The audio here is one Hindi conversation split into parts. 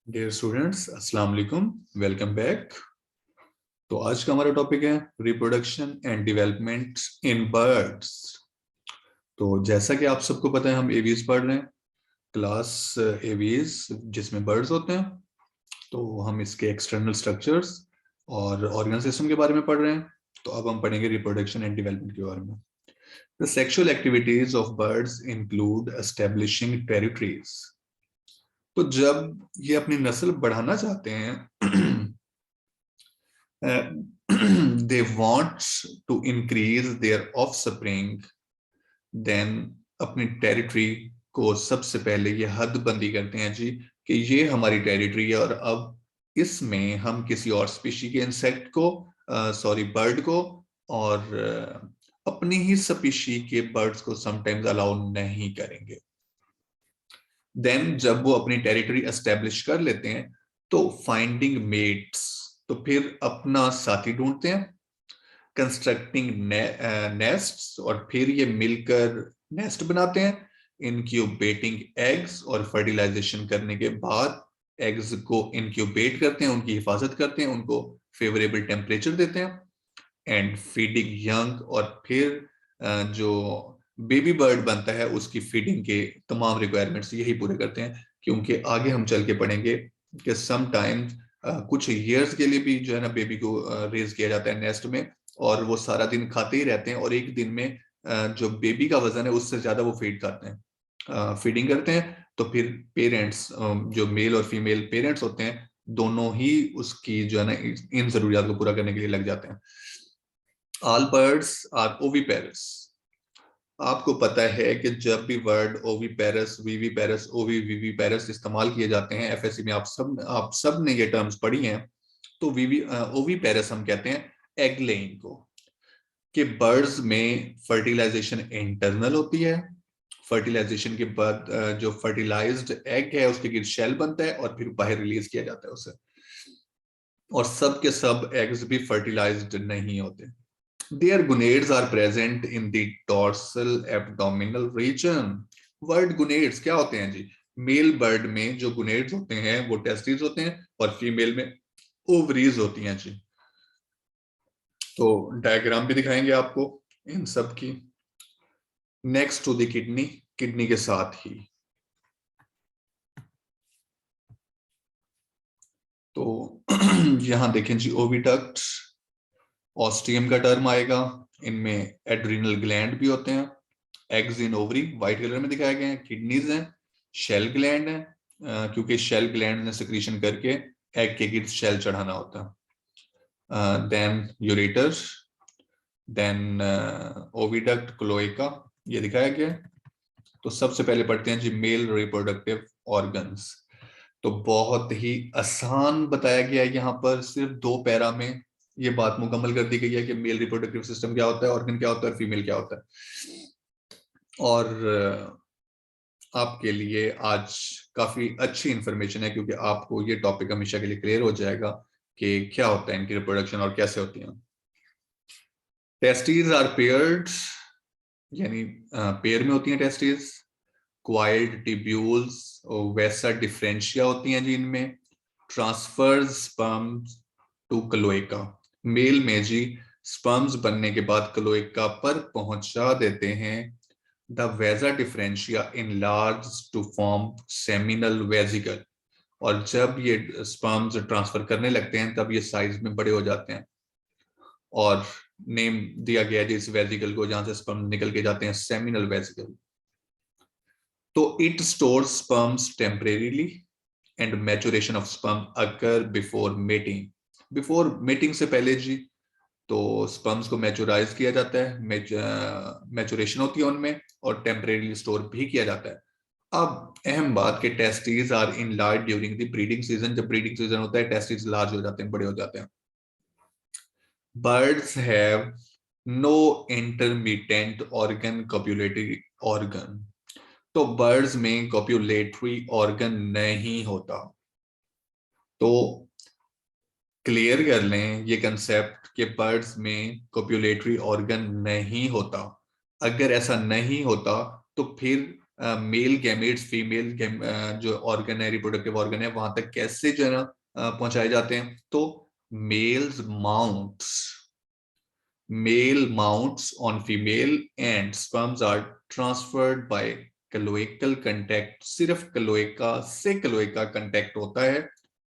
डियर स्टूडेंट्स, अस्सलाम वालेकुम। Welcome back. तो आज का हमारा टॉपिक है reproduction and development in birds. तो जैसा कि आप सबको पता है, हम एवीज पढ़ रहे हैं, क्लास एवीज जिसमें बर्ड्स होते हैं। तो हम इसके एक्सटर्नल स्ट्रक्चर्स और ऑर्गन सिस्टम के बारे में पढ़ रहे हैं। तो अब हम पढ़ेंगे रिप्रोडक्शन एंड डेवलपमेंट के बारे में। The sexual activities of birds include establishing territories. तो जब ये अपनी नस्ल बढ़ाना चाहते हैं they want to increase their offspring, then अपनी टेरिटरी को सबसे पहले ये हद बंदी करते हैं जी कि ये हमारी टेरिटरी है और अब इसमें हम किसी और स्पीशी के इंसेक्ट को बर्ड को और अपनी ही स्पीशी के बर्ड्स को समटाइम्स अलाउ नहीं करेंगे। देन जब वो अपनी टेरिटरी एस्टेब्लिश कर लेते हैं तो फाइंडिंग मेट्स, तो फिर अपना साथी ढूंढते हैं। कंस्ट्रक्टिंग नेस्ट्स, और फिर ये मिलकर नेस्ट बनाते हैं। इनक्यूबेटिंग एग्स, और फर्टिलाइजेशन करने के बाद एग्स को इनक्यूबेट करते हैं, उनकी हिफाजत करते हैं, उनको फेवरेबल टेम्परेचर देते हैं। एंड फीडिंग यंग, और फिर जो बेबी बर्ड बनता है उसकी फीडिंग के तमाम रिक्वायरमेंट्स यही पूरे करते हैं। क्योंकि आगे हम चल के पढ़ेंगे कि समटाइम्स कुछ ईयर्स के लिए भी जो है ना बेबी को रेज किया जाता है नेस्ट में, और वो सारा दिन खाते ही रहते हैं और एक दिन में जो बेबी का वजन है उससे ज्यादा वो फीड करते हैं, फीडिंग करते हैं। तो फिर पेरेंट्स, जो मेल और फीमेल पेरेंट्स होते हैं, दोनों ही उसकी जो है ना इन जरूरियात को पूरा करने के लिए लग जाते हैं। All birds are oviparous. आपको पता है कि जब भी वर्ड ओविपेरस, वीवीपेरस, ओवीवीवीपेरस इस्तेमाल किए जाते हैं एफएससी में, आप सब ने ये टर्म्स पढ़ी हैं। तो ओविपेरस हम कहते हैं एग लेइंग को, कि बर्ड्स में फर्टिलाइजेशन इंटरनल होती है। फर्टिलाइजेशन के बाद जो फर्टिलाइज्ड एग है उसके गिर्द शेल बनता है और फिर बाहर रिलीज किया जाता है उसे। और सब के सब एग्स भी फर्टिलाइज्ड नहीं होते। Their gonades are present in the dorsal abdominal region. Bird gonads क्या होते हैं जी? मेल बर्ड में जो गुनेड्स होते हैं वो टेस्टिस होते हैं और फीमेल में ओवरीज होती हैं जी। तो डायग्राम भी दिखाएंगे आपको इन सब की। Next to the kidney, kidney के साथ ही। तो यहां देखें जी, ओविडक्ट, ऑस्टियम का टर्म आएगा। इनमें एड्रिनल ग्लैंड भी होते हैं। Eggs in ovary white colour में दिखाए गए हैं। किडनीज हैं, शेल ग्लैंड है, क्योंकि शेल ग्लैंड ने सिक्रीशन करके एग के गिर्द शेल चढ़ाना होता है। Then ureter, then oviduct, cloaca, ये दिखाया गया है। तो सबसे पहले पढ़ते हैं जी मेल रिप्रोडक्टिव ऑर्गन्स। तो बहुत ही आसान बताया गया है यहाँ पर, सिर्फ 2 पैरा में ये बात मुकम्मल कर दी गई है कि मेल रिप्रोडक्टिव सिस्टम क्या होता है, ऑर्गन क्या होता है, फीमेल क्या होता है। और आपके लिए आज काफी अच्छी इंफॉर्मेशन है, क्योंकि आपको ये टॉपिक हमेशा के लिए क्लियर हो जाएगा कि क्या होता है इनकी रिप्रोडक्शन और कैसे होती है। टेस्टिस आर पेयर्ड, यानी पेयर में होती हैं testes. Coiled tubules, vasa deferentia होती हैं जी इनमें। Transfers sperms to cloaca, male में जी स्पर्म्स बनने के बाद क्लोएका पर पहुंचा देते हैं। The vasa deferentia enlarges to form seminal vesicle, और जब ये स्पर्म्स ट्रांसफर करने लगते हैं तब ये साइज में बड़े हो जाते हैं और नेम दिया गया है इस वेजिकल को, जहां से स्पर्म निकल के जाते हैं, सेमिनल वेजिकल। तो it stores sperms temporarily and maturation of sperm occur before mating. Before mating से पहले जी तो स्पर्म्स को मैचुराइज किया जाता है, मैचुरेशन होती है उनमें, और टेम्परेरी स्टोर भी किया जाता है। अब अहम बात कि testes are in large during the breeding season. जब ब्रीडिंग सीजन होता है टेस्टिस लार्ज हो जाते हैं, बड़े हो जाते हैं। Birds have no intermediate organ, copulatory organ. तो बर्ड्स में कॉप्युलेटरी ऑर्गन नहीं होता। तो क्लियर कर लें ये कंसेप्ट कि बर्ड्स में कॉप्युलेटरी ऑर्गन नहीं होता। अगर ऐसा नहीं होता तो फिर मेल गैमेट्स फीमेल जो ऑर्गन है, रिप्रोडक्टिव ऑर्गन है, वहां तक कैसे जो है ना पहुंचाए जाते हैं। तो males mounts male mounts on female and sperms are transferred by cloacal contact। सिर्फ क्लोएका से क्लोएका कंटेक्ट होता है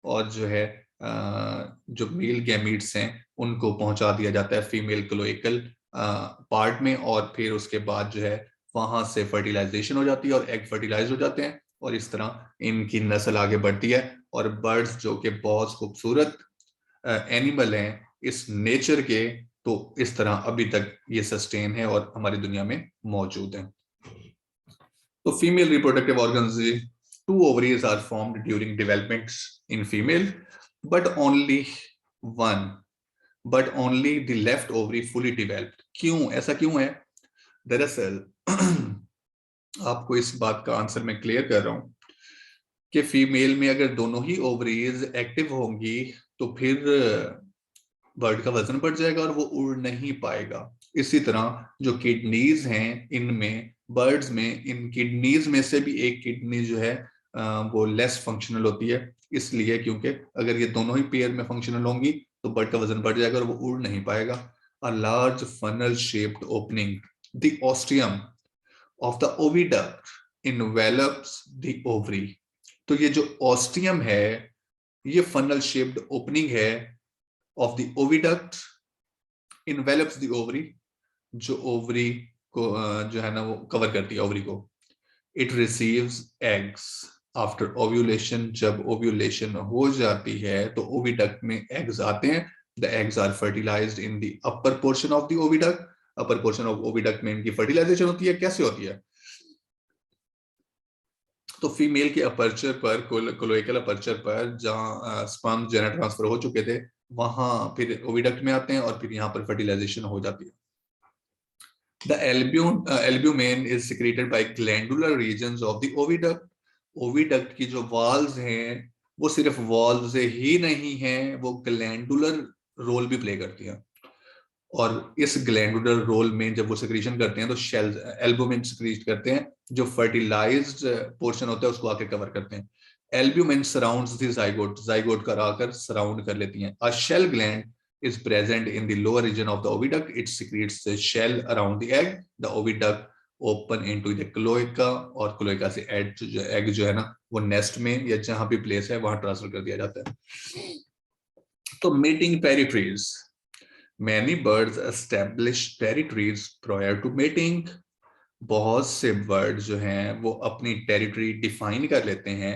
और जो है जो मेल गैमीट्स हैं उनको पहुंचा दिया जाता है फीमेल क्लोएकल पार्ट में, और फिर उसके बाद जो है वहां से फर्टिलाइजेशन हो जाती है और एग फर्टिलाइज हो जाते हैं, और इस तरह इनकी नस्ल आगे बढ़ती है। और बर्ड्स जो कि बहुत खूबसूरत एनिमल हैं इस नेचर के, तो इस तरह अभी तक ये सस्टेन है और हमारी दुनिया में मौजूद है। तो female reproductive organs, 2 ovaries are formed during development in female, but only one, but only the left ovary fully developed। क्यों ऐसा क्यों है? दरअसल आपको इस बात का आंसर मैं क्लियर कर रहा हूं कि फीमेल में अगर दोनों ही ओवरीज एक्टिव होंगी तो फिर बर्ड का वजन बढ़ जाएगा और वो उड़ नहीं पाएगा। इसी तरह जो किडनीज हैं इनमें, बर्ड्स में, इन किडनीज में से भी एक किडनी जो है वो लेस फंक्शनल होती है, इसलिए क्योंकि अगर ये दोनों ही पेयर में फंक्शनल होंगी तो बर्ड का वजन बढ़ जाएगा और वो उड़ नहीं पाएगा। A large funnel shaped opening, the ostium of the oviduct envelops the ovary. तो ये जो ऑस्टियम है ये फनल शेप्ड ओपनिंग है of the oviduct envelops the ovary, जो ओवरी को जो है ना वो कवर करती है ओवरी को। It receives eggs after ovulation। जब ओव्यूलेशन हो जाती है तो ओविडक्ट में एग्स आते हैं। The eggs are fertilized in the upper portion of the oviduct। Upper portion of oviduct में इनकी फर्टिलाइजेशन होती है। कैसे होती है? तो फीमेल के अपर्चर पर, कोलोइकल अपर्चर पर जहां स्पर्म जो है ट्रांसफर हो चुके थे, वहां फिर ओविडक्ट में आते हैं और फिर यहाँ पर फर्टिलाइजेशन हो जाती है। The albumin is secreted by glandular regions of the oviduct। Oviduct की जो वाल्व्स हैं वो सिर्फ वाल्व ही नहीं है, वो ग्लैंडुलर रोल भी प्ले करती हैं, और इस ग्लैंडुलर रोल में जब वो सिक्रीशन करते हैं तो शेल्स एल्बुमिन सिक्रीट करते हैं, जो फर्टिलाइज्ड पोर्शन होता है उसको आके कवर करते हैं। Albumin surrounds the zygote, zygote का आकर सराउंड कर लेती हैं। A shell gland is present in the lower region of the oviduct। It secretes the shell around the egg। The oviduct open into the cloaca, और cloaca से egg जो है ना वो नेस्ट में या जहां भी प्लेस है वहां ट्रांसफर कर दिया जाता है। तो mating territories, many birds establish territories prior to mating। बहुत से बर्ड जो हैं वो अपनी टेरिटरी डिफाइन कर लेते हैं,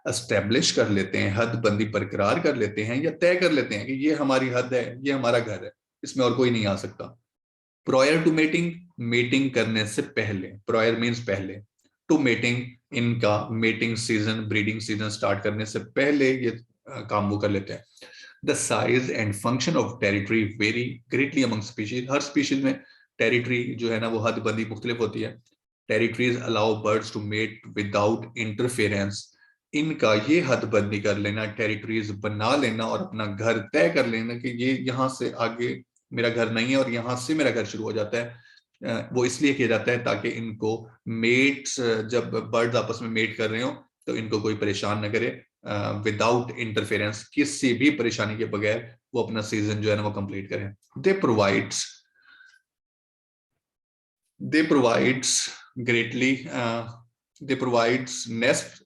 एस्टेब्लिश कर लेते हैं, हद बंदी बरकरार कर लेते हैं या तय कर लेते हैं कि ये हमारी हद है, ये हमारा घर है, इसमें और कोई नहीं आ सकता। प्रायर टू मेटिंग, मेटिंग करने से पहले, प्रायर मीन्स पहले, टू मेटिंग इनका mating season, breeding season start करने से पहले ये काम वो कर लेते हैं। The size and function of territory very greatly among species. हर स्पीशीज में टेरिटरी जो है ना वो हदबंदी मुख्तलिफ होती है। Territories allow birds to mate without interference. इनका ये हदबंदी कर लेना, टेरिटरीज बना लेना और अपना घर तय कर लेना कि ये यहाँ से आगे मेरा घर नहीं है और यहाँ से मेरा घर शुरू हो जाता है, वो इसलिए किया जाता है ताकि इनको मेट्स, जब बर्ड्स आपस में मेट कर रहे हो तो इनको कोई परेशान न करे, विदाउट इंटरफेरेंस, किसी भी परेशानी के बगैर वो अपना सीजन जो है ना वो कंप्लीट करें। They provides greatly, they provides nest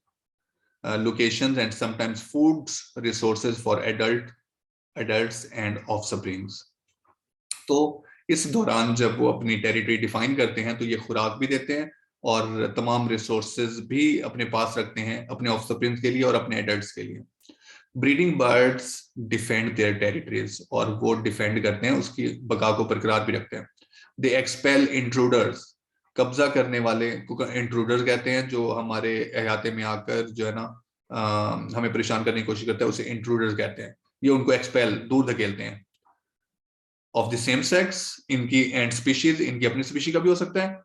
locations and sometimes foods resources for adults and offsprings। तो इस दौरान जब वो अपनी टेरिटरी डिफाइन करते हैं तो ये खुराक भी देते हैं और तमाम रिसोर्सेज भी अपने पास रखते हैं अपने ऑफस्प्रिंग्स के लिए और अपने एडल्ट्स के लिए। Breeding birds defend there territories, और वो डिफेंड करते हैं, उसकी बका को बरकरार भी रखते हैं। दे एक्सपेल इंट्रूडर्स, कब्जा करने वाले को इंट्रूडर्स कहते हैं, जो हमारे अहाते में आकर जो है ना हमें परेशान करने की कोशिश करता है, उसे इंट्रूडर्स कहते हैं। ये उनको एक्सपेल, दूर धकेलते हैं। ऑफ द सेम सेक्स, इनकी एंड स्पीशीज, इनकी अपनी स्पीशी का भी हो सकता है।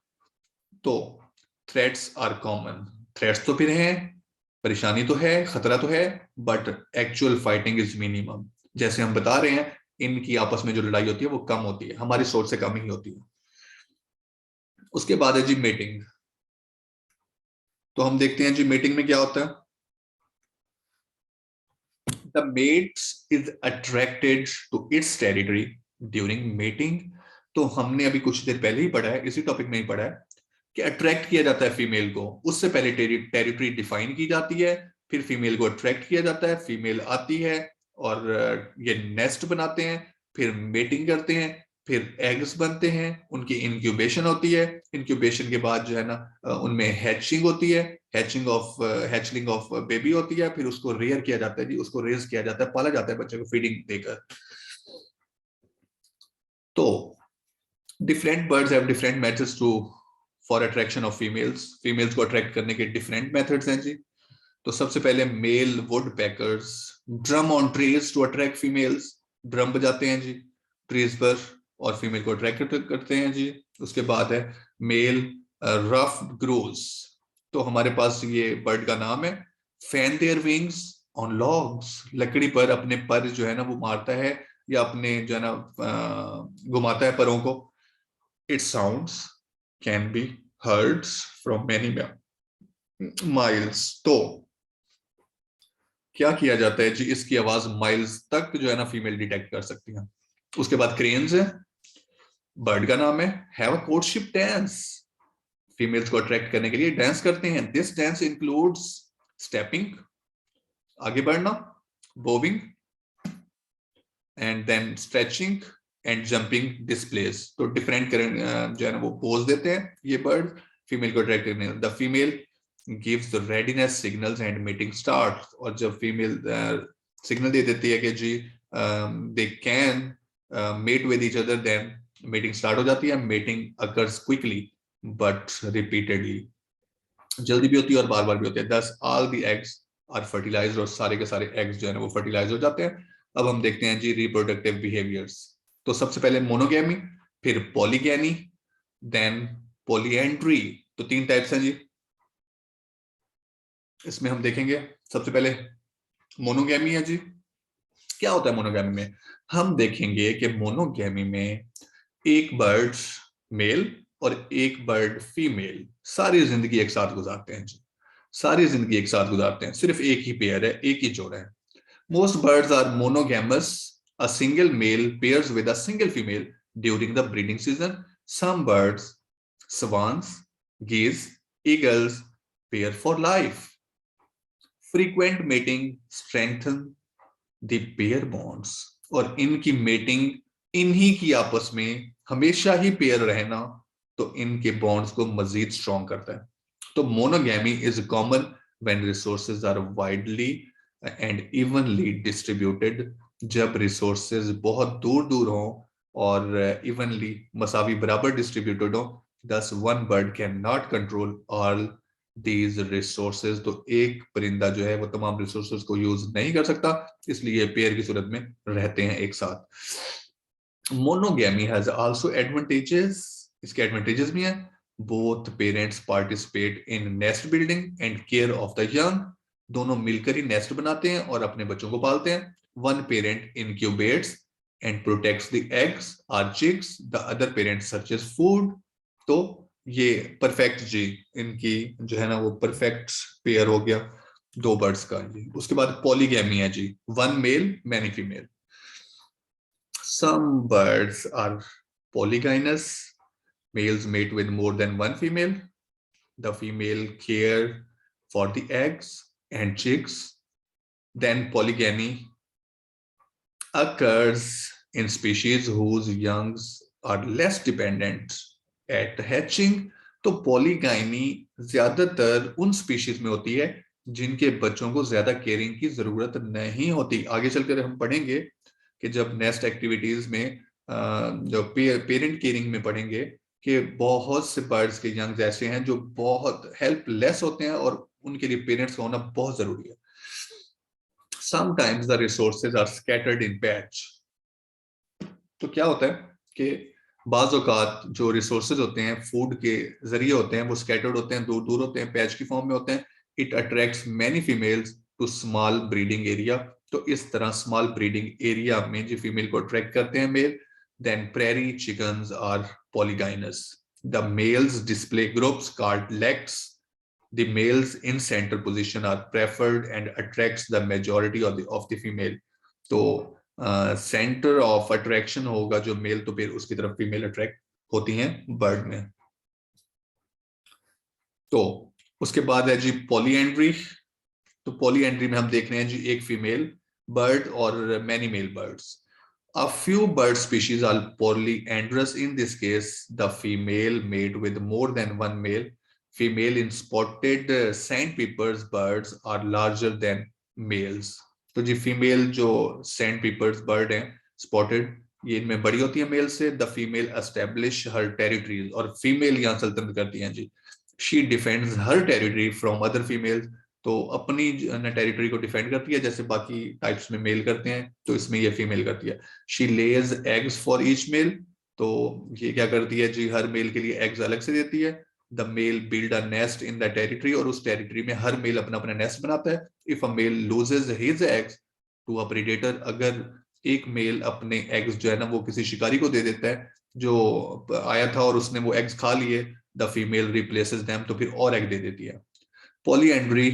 तो थ्रेट्स आर कॉमन, थ्रेट्स तो फिर हैं, परेशानी तो है, खतरा तो है, but actual fighting is minimum. जैसे हम बता रहे हैं इनकी आपस में जो लड़ाई होती है वो कम होती है, हमारी सोच से कम ही होती है। उसके बाद है जी मेटिंग। तो हम देखते हैं जी मेटिंग में क्या होता है। The mate is attracted to its territory during mating। तो हमने अभी कुछ देर पहले ही पढ़ा है, इसी टॉपिक में ही पढ़ा है कि अट्रैक्ट किया जाता है फीमेल को। उससे पहले टेरिटरी डिफाइन की जाती है, फिर फीमेल को अट्रैक्ट किया जाता है, फीमेल आती है और ये नेस्ट बनाते हैं, फिर मेटिंग करते हैं, फिर एग्स बनते हैं, उनकी इंक्यूबेशन होती है। इंक्यूबेशन के बाद जो है ना उनमें हैचिंग होती है, हैचलिंग ऑफ बेबी होती है, फिर उसको रेयर किया जाता है जी, उसको रेज किया जाता है, पाला जाता है बच्चे को फीडिंग देकर। तो different birds have different methods to for attraction of females. Females को अट्रैक्ट करने के डिफरेंट मेथड्स हैं जी। तो सबसे पहले male woodpeckers drum on trees to attract females. Drum बजाते हैं जी ट्रीज पर और फीमेल को अट्रैक्ट करते हैं जी। उसके बाद है मेल रफ ग्रोज। तो हमारे पास ये बर्ड का नाम है। Fan their wings on logs, लकड़ी पर अपने पर जो है ना वो मारता है या अपने जो है ना घुमाता है परों को। It sounds can be heard from many miles. तो क्या किया जाता है जी, इसकी आवाज माइल्स तक जो है ना फीमेल डिटेक्ट कर सकती है। उसके बाद क्रेन्स है, बर्ड का नाम है, have a courtship dance. Females को अट्रैक्ट करने के लिए डांस करते हैं। दिस डांस इंक्लूड्स स्टेपिंग, आगे बढ़ना, bowing and then stretching and jumping displays. तो डिफरेंट जो है ना वो पोज देते हैं ये बर्ड फीमेल को अट्रैक्ट करने। The female gives the readiness signals and mating start. और जब फीमेल सिग्नल दे देती है कि जी they can mate with each other, then mating start हो जाती है। Mating occurs quickly but repeatedly, जल्दी भी होती है और बार बार भी होती है। Thus all the eggs are fertilised, और सारे के सारे एग्स जो है ना वो फर्टिलाइज हो जाते हैं। अब हम देखते हैं जी रिप्रोडक्टिव बिहेवियर्स। तो सबसे पहले मोनोगैमी, फिर पॉलीगैमी, देन पॉलीएंड्री। तो 3 टाइप्स हैं जी, इसमें हम देखेंगे। सबसे पहले मोनोगैमी है जी। क्या होता है मोनोगैमी में? हम देखेंगे कि मोनोगैमी में एक बर्ड मेल और एक बर्ड फीमेल सारी जिंदगी एक साथ गुजारते हैं जी, सारी जिंदगी एक साथ गुजारते हैं। सिर्फ एक ही पेयर है, एक ही जोड़ा है। Most birds are monogamous, a single male pairs with a single female during the breeding season. Some birds, swans, geese, eagles pair for life. Frequent mating strengthen the pair bonds। और इनकी मेटिंग, इन्हीं की आपस में हमेशा ही पेयर रहना, तो इनके बॉन्ड्स को मजीद स्ट्रॉन्ग करता है। तो monogamy is common when resources are widely and evenly distributed. जब रिसोर्सेज बहुत दूर दूर हों और इवनली मसावी बराबर डिस्ट्रीब्यूटेड हो, thus one bird cannot control all these resources। तो एक परिंदा जो है वो तमाम रिसोर्सेज को यूज नहीं कर सकता, इसलिए पेयर की सूरत में रहते हैं एक साथ। मोनोगैमी हैज आल्सो एडवांटेजेस, इसके एडवांटेजेस भी हैं। Both parents participate in nest building and care of the young. दोनों मिलकर ही नेस्ट बनाते हैं और अपने बच्चों को पालते हैं। One parent incubates and protects the eggs और chicks, the other parent searches food. तो ये परफेक्ट जी, इनकी जो है ना वो परफेक्ट पेयर हो गया 2 बर्ड्स का जी। उसके बाद पॉलीगैमी है जी, 1 male many female. Some birds are polygynous, males mate with more than 1 female, the female care for the eggs and chicks। Then polygamy occurs in species whose youngs are less dependent at hatching। तो पॉलीगाइनी ज्यादातर उन स्पीशीज में होती है जिनके बच्चों को ज्यादा केयरिंग की जरूरत नहीं होती। आगे चलकर हम पढ़ेंगे कि जब नेस्ट एक्टिविटीज में जो पेरेंट केयरिंग में पढ़ेंगे कि बहुत से बर्ड्स के यंग्स ऐसे हैं जो बहुत हेल्पलेस होते हैं और उनके लिए पेरेंट्स का होना बहुत जरूरी है। Sometimes the resources are scattered in patch। तो क्या होता है कि बाज औकात जो रिसोर्सेज होते हैं फूड के जरिए होते हैं वो स्कैटर्ड होते हैं, दूर दूर होते हैं, पैच की फॉर्म में होते हैं। It attracts many females to small breeding area. तो इस तरह स्मॉल ब्रीडिंग एरिया में जो फीमेल को अट्रैक्ट करते हैं male. Then prairie chickens are polygynous. The males display groups called leks The males in center position are preferred and attracts the majority of the female. तो सेंटर ऑफ अट्रैक्शन होगा जो मेल, तो फिर उसकी तरफ फीमेल अट्रैक्ट होती हैं बर्ड में। तो उसके बाद है जी पॉलीएंड्री। तो पॉलीएंड्री में हम देख रहे हैं जी एक फीमेल बर्ड और many male birds. A few bird species are polyandrous. In this case, the female mate with more than one male. Female in spotted sandpipers birds are larger than males. तो जी फीमेल जो sandpipers bird हैं spotted, ये इनमें बड़ी होती है मेल से। The female establish her territories, और फीमेल यहाँ सल्तनत करती हैं जी। She defends her territory from other females. तो अपनी टेरिटरी को डिफेंड करती है जैसे बाकी टाइप्स में मेल करते हैं, तो इसमें ये फीमेल करती है। She lays eggs for each male. तो ये क्या करती है जी, हर मेल के लिए एग्स अलग से देती है। The male build a nest in the territory, और उस टेरिटरी में हर मेल अपना अपना नेस्ट बनाता है। If a male loses his eggs to a predator, अगर एक मेल अपने एग्स जो है ना वो किसी शिकारी को दे देता है जो आया था और उसने वो एग्स खा लिए, द फीमेल रिप्लेसेस देम, तो फिर और एग दे देती है। Polyandry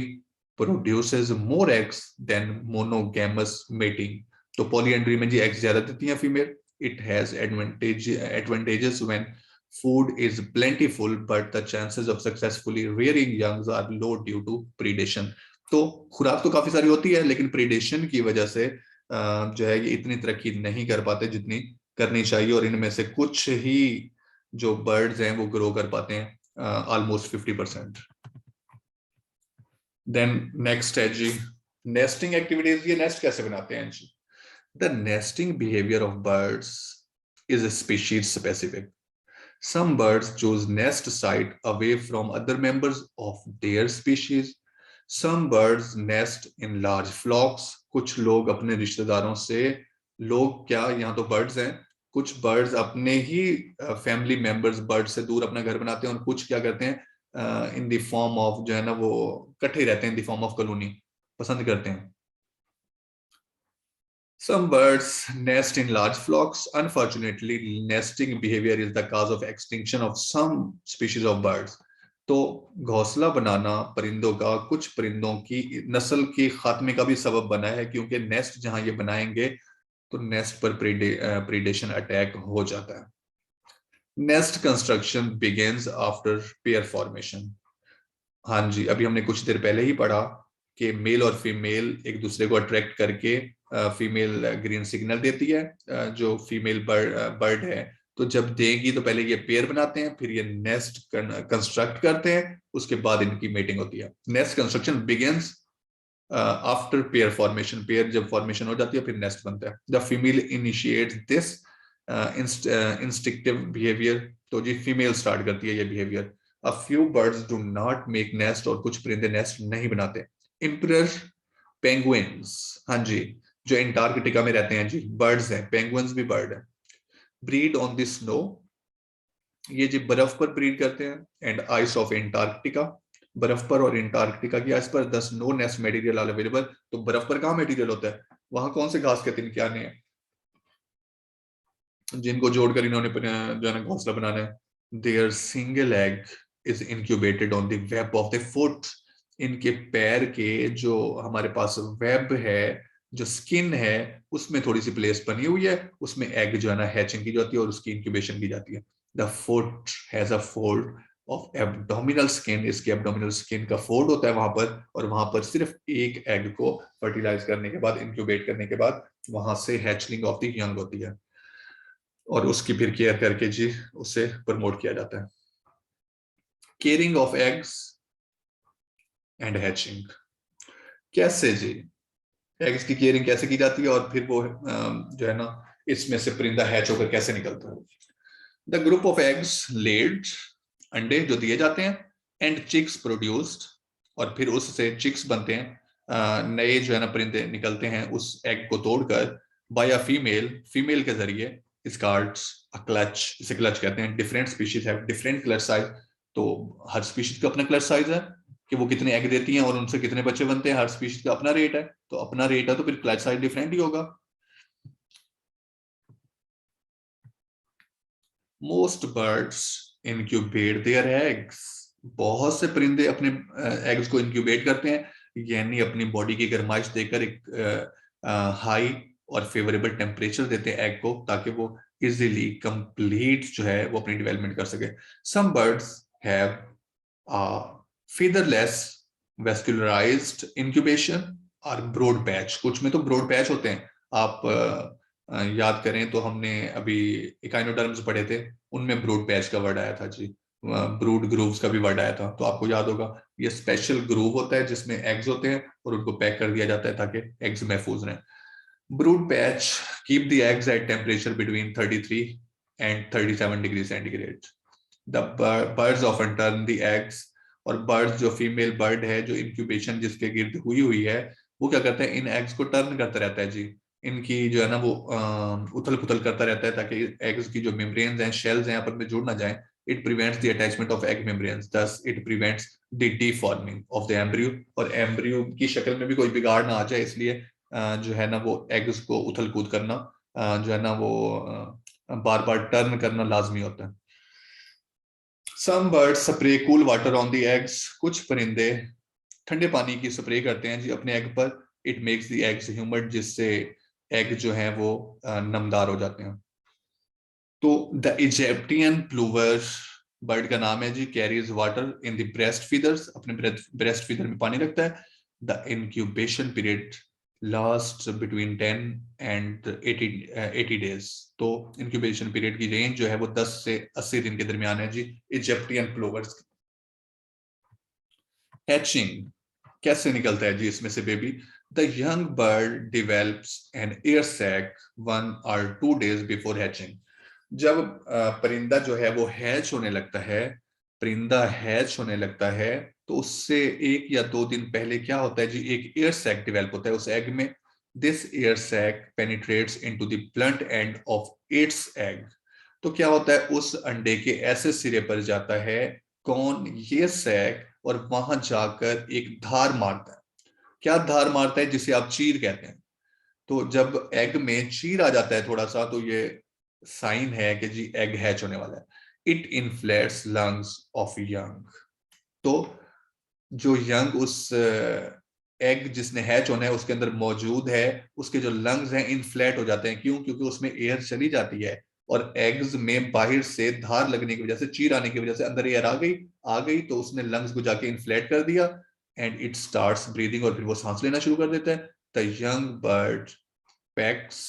produces more eggs than monogamous mating. तो polyandry में जी eggs ज्यादा देती हैं female. It has advantages when food is plentiful, but the chances of successfully rearing young are low due to predation. तो खुराक तो काफी सारी होती है, लेकिन प्रीडेशन की वजह से जो है ये इतनी तरक्की नहीं कर पाते जितनी करनी चाहिए, और इनमें से कुछ ही जो बर्ड्स हैं वो ग्रो कर पाते हैं ऑलमोस्ट 50%। देन नेक्स्ट है जी नेस्टिंग एक्टिविटीज। ये नेस्ट कैसे बनाते हैं जी? The nesting behaviour of birds is species specific. Some birds choose nest site away from other members of their species. Some birds nest in large flocks. कुछ लोग अपने रिश्तेदारों से, लोग क्या, यहाँ तो बर्ड्स हैं, कुछ बर्ड्स अपने ही फैमिली मेंबर्स बर्ड से दूर अपना घर बनाते हैं, और कुछ क्या करते हैं इन द फॉर्म ऑफ जो है ना वो इकट्ठे रहते हैं, in the form of colony पसंद करते हैं। Some birds nest in large flocks. Unfortunately, nesting behavior is the cause of extinction of some species of birds. तो घोंसला बनाना परिंदों का कुछ परिंदों की नस्ल के खात्मे का भी सबब बना है, क्योंकि नेस्ट जहां ये बनाएंगे तो नेस्ट पर प्रीडेशन अटैक हो जाता है। Nest construction begins after pair formation. हाँ जी, अभी हमने कुछ देर पहले ही पढ़ा कि मेल और फीमेल एक दूसरे को अट्रैक्ट करके फीमेल ग्रीन सिग्नल देती है जो फीमेल बर्ड है। तो जब देगी तो पहले ये पेयर बनाते हैं, फिर ये नेस्ट कंस्ट्रक्ट करते हैं, उसके बाद इनकी मेटिंग होती है। Nest construction begins after pair formation. Pair जब फॉर्मेशन हो जाती है फिर नेस्ट बनता है। The female initiates this instinctive behaviour. तो जी फीमेल स्टार्ट करती है ये behaviour. A few birds do not make nest, और कुछ परिंदे नेस्ट नहीं बनाते। Emperor penguins, हाँ जी, जो एंटार्कटिका में रहते हैं जी, बर्ड्स हैं, पेंगुइन्स भी बर्ड है। ब्रीड ऑन द स्नो, ये जी बर्फ पर ब्रीड करते हैं। एंड आइस ऑफ एंटार्कटिका, बर्फ पर और एंटार्कटिका की आइस पर। 10 no nest material are available. तो बर्फ पर कहाँ मटेरियल होता है, वहां कौन से घास के तिनके हैं जिनको जोड़कर इन्होंने जो है ना घोंसला बनाना है। There single egg is incubated on the web of the foot. इनके पैर के जो हमारे पास वेब है, जो स्किन है, उसमें थोड़ी सी प्लेस बनी हुई है, उसमें एग जो है ना हैचिंग की जाती है और उसकी इंक्यूबेशन की जाती है। The foot has a fold of abdominal skin. इसके एब्डोमिनल स्किन का फोल्ड होता है वहां पर, और वहां पर सिर्फ एक एग को फर्टिलाइज करने के बाद, इंक्यूबेट करने के बाद, वहां से हैचलिंग ऑफ द यंग होती है, और उसकी फिर केयर करके जी उसे प्रमोट किया जाता है। Caring of eggs and hatching, कैसे जी एग्स की केयरिंग कैसे की जाती है, और फिर वो जो है ना इसमें से परिंदा हैच होकर कैसे निकलता है। The group of eggs laid, अंडे जो दिए जाते हैं, एंड चिक्स प्रोड्यूस्ड, और फिर उससे चिक्स बनते हैं, नए जो है ना परिंदे निकलते हैं उस एग को तोड़कर, बाय अ फीमेल, फीमेल के जरिए। is called a clutch, इसे क्लच कहते हैं। Different species have different clutch size. तो हर स्पीशीज का अपना क्लच साइज है कि वो कितने एग देती हैं और उनसे कितने बच्चे बनते हैं। हर स्पीशीज का अपना रेट है, तो अपना रेट है तो फिर क्लच साइज डिफरेंट ही होगा। Most birds incubate their eggs बहुत से परिंदे अपने एग्स को इंक्यूबेट करते हैं, यानी अपनी बॉडी की गर्माइश देकर एक हाई और फेवरेबल टेम्परेचर देते हैं एग को, ताकि वो इजीली कंप्लीट जो है वो अपनी डेवलपमेंट कर सके. Some birds have featherless vascularized incubation और ब्रॉड पैच. कुछ में तो ब्रॉड पैच होते हैं. आप याद करें तो हमने अभी इकाइनोडर्म्स पढ़े थे, उनमें ब्रॉड पैच का वर्ड आया था जी. ब्रूड ग्रूव्स का भी वर्ड आया था, तो आपको याद होगा. ये स्पेशल ग्रूव होता है जिसमें एग्स होते हैं और उनको पैक कर दिया जाता है ताकि एग्स महफूज रहें. Brood patch keep the eggs at temperature between 33 and 37 degree centigrade. The birds often turn the eggs. और बर्ड्स, जो फीमेल बर्ड है जो इंक्यूबेशन जिसके गिर्द हुई हुई है, वो क्या करता है, इन एग्स को टर्न करता रहता है जी. इनकी जो है ना वो उथल पुथल करता रहता है ताकि एग्स की जो मेम्ब्रेन्स हैं, शेल्स हैं, आपस में जुड़ ना जाए. It prevents the attachment of egg membranes, thus it prevents the deforming of the embryo. और एम्ब्रियो की शक्ल में भी कोई बिगाड़ ना आ जाए, इसलिए जो है ना वो एग्स को उथल कूद करना, जो है ना वो बार बार टर्न करना लाजमी होता है. Some birds spray cool water on the eggs. कुछ परिंदे ठंडे पानी की स्प्रे करते हैं जी अपने एग पर. It makes the eggs humid, जिससे एग जो है वो नमदार हो जाते हैं. तो द इजिप्टियन प्लूवर बर्ड का नाम है जी, carries water in the breast feathers. अपने ब्रेस्ट फीदर में पानी रखता है. The incubation period last between 10 and 80 days. तो इंक्यूबेशन पीरियड की रेंज जो है वो 10 से 80 दिन के दरमियान है जी इजिप्टियन प्लोवर्स. हैचिंग कैसे निकलता है जी इसमें से baby? The young bird develops an air sac 1 or 2 days before hatching. जब परिंदा जो है वो हैच होने लगता है, परिंदा हैच होने लगता है, तो उससे 1 या 2 दिन पहले क्या होता है जी, एक एयर सैक डेवलप होता है उस एग में. This air sac penetrates into the blunt end of its egg. तो क्या होता है, उस अंडे के ऐसे सिरे पर जाता है कौन, ये सैक, और वहां जाकर एक धार मारता है. क्या धार मारता है? जिसे आप चीर कहते हैं. तो जब एग में चीर आ जाता है थोड़ा सा, तो ये साइन है कि जी एग हैच होने वाला है. It inflates lungs of young. तो जो यंग उस एग जिसने हैच होना है उसके अंदर मौजूद है, उसके जो लंग्स हैं इन्फ्लेट हो जाते हैं. क्यों? क्योंकि उसमें एयर चली जाती है और एग्स में बाहर से धार लगने की वजह से, चीर आने की वजह से अंदर एयर आ गई, तो उसने लंग्स को जाके इन्फ्लेट कर दिया. एंड इट स्टार्ट्स ब्रीदिंग, और फिर वो सांस लेना शुरू कर देता है. The young bird pecks.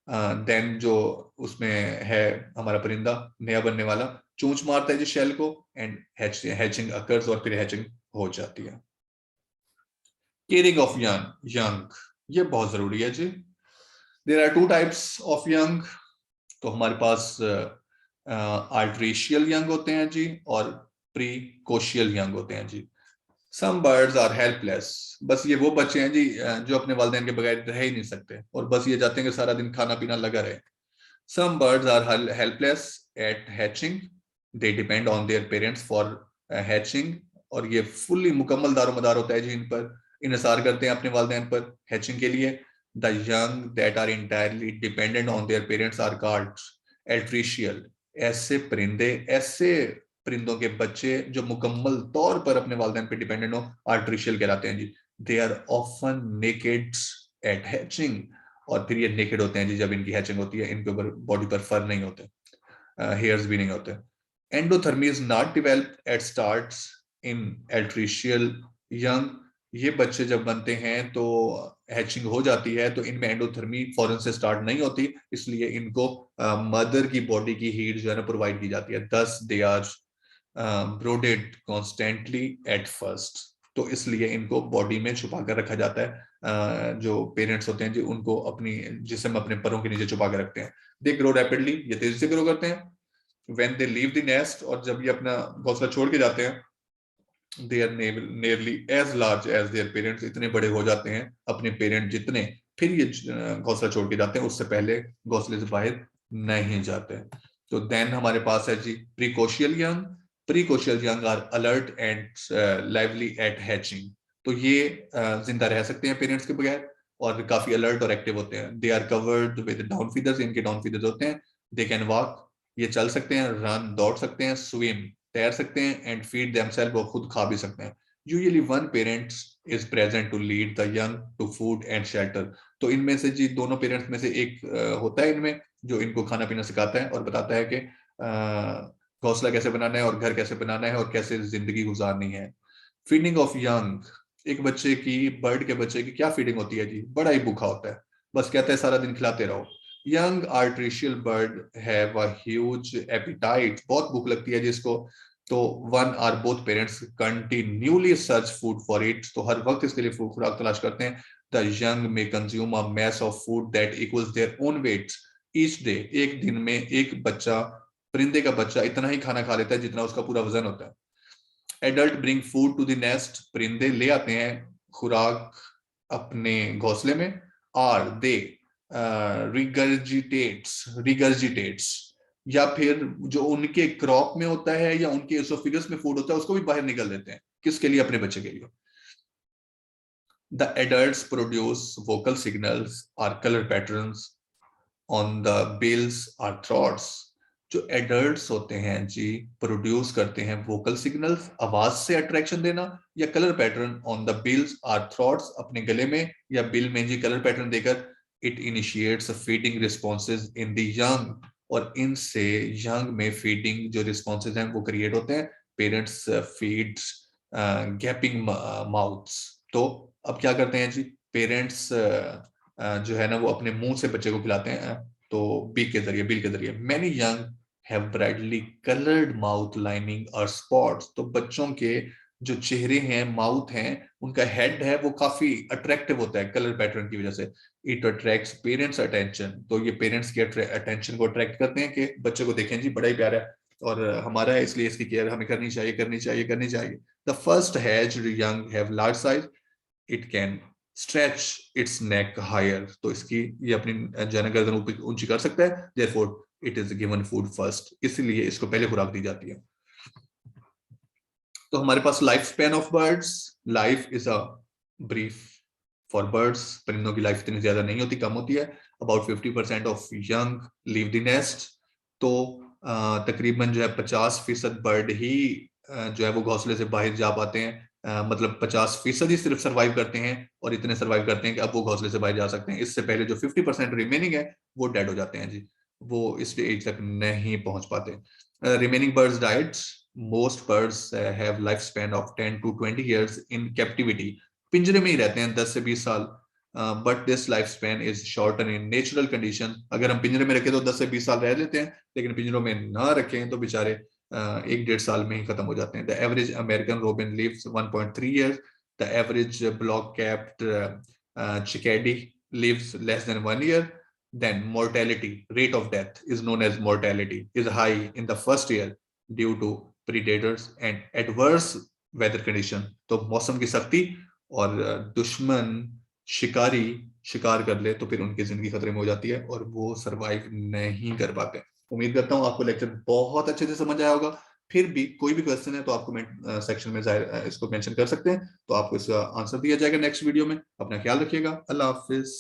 Then जो उसमें है हमारा परिंदा नया बनने वाला, चूंच मारता है जी शेल को, एंड हैचिंग अकर्स, और फिर हैचिंग हो जाती है. केयरिंग ऑफ यंग, ये बहुत जरूरी है जी. There are 2 types of young. तो हमारे पास आर्ट्रेशियल यंग होते हैं जी, और प्रीकोशियल यंग होते हैं जी. Some birds are helpless. बस ये वो बच्चे हैं जी जो अपने वालिदैन के बगैर रह ही नहीं सकते, और बस ये चाहते हैं कि सारा दिन खाना पीना लगा रहे. Some birds are helpless at hatching. They depend on their parents for hatching. और ये फुल्ली मुकम्मल दारोमदार होता है जी इन पर, इन्हिसार करते हैं अपने वालिदैन पर हैचिंग के लिए. The young that are entirely dependent on their parents are called altricial. ऐसे परिंदों के बच्चे जो मुकम्मल तौर पर अपने वालिदैन पे डिपेंडेंट हो, आर्ट्रीशियल कहलाते हैं जी. They are often naked at hatching. और फिर ये नेकेड होते हैं जी जब इनकी हैचिंग होती है. इनके ऊपर बॉडी पर फर नहीं होते, हेयर्स भी नहीं होते. Endothermy is not developed at starts in altricial young. ये बच्चे जब बनते हैं तो हैचिंग हो जाती है, तो इनमें एंडोथर्मी फौरन से स्टार्ट नहीं होती, इसलिए इनको मदर की बॉडी की हीट जो है ना प्रोवाइड की जाती है. Thus they are brooded constantly at first. तो इसलिए इनको बॉडी में छुपा कर रखा जाता है. जो पेरेंट्स होते हैं जी उनको अपनी जिस्म अपने परों के नीचे छुपा कर रखते हैं. दे ग्रो रैपिडली, ये तेजी से ग्रो करते हैं. When they leave the nest, और जब ये अपना घोंसला छोड़ के जाते हैं, they are nearly as large as their parents. इतने बड़े हो जाते हैं अपने पेरेंट जितने, फिर ये घोंसला छोड़ के जाते हैं, उससे पहले घोंसले से बाहर नहीं जाते. तो देन हमारे पास है जी precocial young. Precocial young are alert and lively at hatching. तो ये जिंदा रह सकते हैं पेरेंट्स के बगैर, और काफी अलर्ट और एक्टिव होते हैं. They are covered with down feathers. इनके डाउन फीदर्स होते हैं. दे कैन वॉक, ये चल सकते हैं. रन, दौड़ सकते हैं. स्विम, तैर सकते हैं, एंड फीड देमसेल्फ, वो खुद खा भी सकते हैं। Usually one parent is present to lead the young to food and shelter. तो इनमें से जी दोनों पेरेंट्स में से एक होता है इनमें जो इनको खाना पीना सिखाता है और बताता है कि घोंसला कैसे बनाना है और घर कैसे बनाना है और कैसे जिंदगी गुजारनी है। फीडिंग ऑफ यंग, एक बच्चे की, बर्ड के बच्चे की क्या फीडिंग होती है जी? बड़ा ही भूखा होता है, बस कहता है सारा दिन खिलाते रहो। Young artificial bird have a huge appetite, बहुत भूख लगती है जिसको, तो one or both parents continuously search food for it, तो हर वक्त इसके लिए खुराक तलाश करते हैं। The young may consume a mass of food that equals their own weight each day, एक दिन में एक बच्चा, परिंदे का बच्चा इतना ही खाना खा लेता है जितना उसका पूरा वजन होता है। Adult bring food to the nest, परिंदे ले आते हैं खुराक अपने घोंसले में, और दे रिगर्जिटेट्स, या फिर जो उनके क्रॉप में होता है या उनके एसोफिगस में फूड होता है उसको भी बाहर निकल देते हैं। किसके लिए? अपने बच्चे के लिए। The adults produce vocal signals और colour patterns on the bills और थ्रॉट्स। जो एडल्ट्स होते हैं जी, प्रोड्यूस करते हैं वोकल सिग्नल्स, आवाज से अट्रैक्शन देना, या colour pattern on the bills और थ्रॉट्स, अपने गले में या बिल में जी कलर पैटर्न देकर। It initiates feeding responses in the young, और इनसे यंग में फीडिंग जो रिस्पॉन्सेज हैं वो क्रिएट होते हैं। पेरेंट्स फीड्स गैपिंग माउथ्स, तो अब क्या करते हैं जी, पेरेंट्स जो है ना वो अपने मुंह से बच्चे को खिलाते हैं, तो बीक के जरिए, बिल के जरिए। Many young have brightly coloured mouth lining और स्पॉट्स, तो बच्चों के जो चेहरे हैं, माउथ हैं, उनका हेड है वो काफी अट्रैक्टिव होता है कलर पैटर्न की वजह से। इट अट्रैक्ट्स पेरेंट्स अटेंशन, तो ये पेरेंट्स की अटेंशन को अट्रैक्ट करते हैं कि बच्चे को देखें जी बड़ा ही प्यारा है और हमारा है, इसलिए इसकी केयर हमें करनी चाहिए, करनी चाहिए, करनी चाहिए। The first hatched young have large size, it can stretch its neck higher, तो इसकी ये अपनी जन गर्दन ऊंची कर सकता है। Therefore it is given food first, इसलिए इसको पहले खुराक दी जाती है। तो हमारे पास life span of birds, life is a brief for birds, परिंदों की लाइफ इतनी ज्यादा नहीं होती, कम होती है। About 50% of young leave the nest, तो तकरीबन जो है 50% बर्ड ही जो है वो घोंसले से बाहर जा पाते हैं। मतलब 50% ही सिर्फ सर्वाइव करते हैं, और इतने सर्वाइव करते हैं कि अब वो घोंसले से बाहर जा सकते हैं। इससे पहले जो 50% रिमेनिंग है वो डेड हो जाते हैं जी, वो इस एज तक नहीं पहुंच पाते। Remaining birds diets, most birds have lifespan of 10 to 20 years in captivity, पिंजरे में ही रहते हैं 10 से 20 साल, but this life span is shorten in natural condition. अगर हम पिंजरे में रखें तो 10 से 20 साल रह लेते हैं, लेकिन पिंजरों में ना रखें तो बेचारे 1-1.5 साल में ही खत्म हो जाते हैं। The average American robin lives 1.3 years, the average black capped chickadee lives less than 1 year. Then mortality, rate of death is known as mortality, is high in the first year due to predators and adverse weather condition, तो मौसम की सख्ती और दुश्मन शिकारी शिकार कर ले तो फिर उनकी जिंदगी खतरे में हो जाती है और वो सरवाइव नहीं कर पाते। उम्मीद करता हूँ आपको लेक्चर बहुत अच्छे से समझ आया होगा। फिर भी कोई भी क्वेश्चन है तो आप कमेंट सेक्शन में इसको मेंशन कर सकते हैं, तो आपको इसका आंसर दिया जाएगा नेक्स्ट वीडियो में। अपना ख्याल रखिएगा। अल्लाह हाफिज।